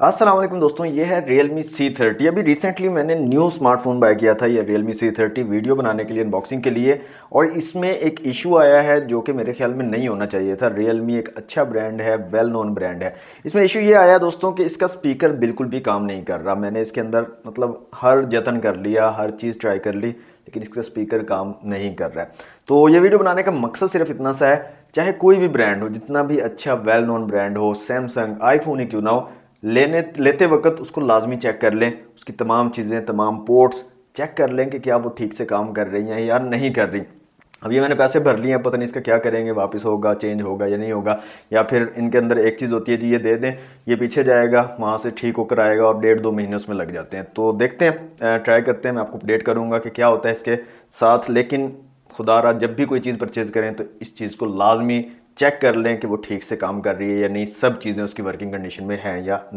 अस्सलाम वालेकुम दोस्तों, ये है Realme C30। अभी रिसेंटली मैंने न्यू स्मार्टफोन बाय किया था, ये Realme C30 वीडियो बनाने के लिए, अनबॉक्सिंग के लिए। और इसमें एक इशू आया है जो कि मेरे ख्याल में नहीं होना चाहिए था। Realme एक अच्छा ब्रांड है, वेल नोन ब्रांड है। इसमें इशू ये आया दोस्तों कि इसका स्पीकर बिल्कुल भी काम नहीं कर रहा। मैंने इसके अंदर मतलब हर जतन कर लिया, हर चीज़ ट्राई कर ली, लेकिन इसका स्पीकर काम नहीं कर रहा है। तो ये वीडियो बनाने का मकसद सिर्फ इतना सा है, चाहे कोई भी ब्रांड हो, जितना भी अच्छा वेल नोन ब्रांड हो, सैमसंग, आईफोन ही क्यों ना हो, लेते वक्त उसको लाजमी चेक कर लें। उसकी तमाम चीज़ें, तमाम पोर्ट्स चेक कर लें कि क्या वो ठीक से काम कर रही हैं या नहीं कर रही। अब ये मैंने पैसे भर लिए हैं, पता नहीं इसका क्या करेंगे, वापस होगा, चेंज होगा या नहीं होगा। या फिर इनके अंदर एक चीज़ होती है जी, ये दे दें, ये पीछे जाएगा, वहाँ से ठीक होकर आएगा और 1.5-2 महीने उसमें लग जाते हैं। तो देखते हैं, ट्राई करते हैं। मैं आपको अपडेट करूँगा कि क्या होता है इसके साथ। लेकिन खुदारा जब भी कोई चीज़ परचेज़ करें तो इस चीज़ को लाजमी चेक कर लें कि वो ठीक से काम कर रही है या नहीं, सब चीज़ें उसकी वर्किंग कंडीशन में हैं या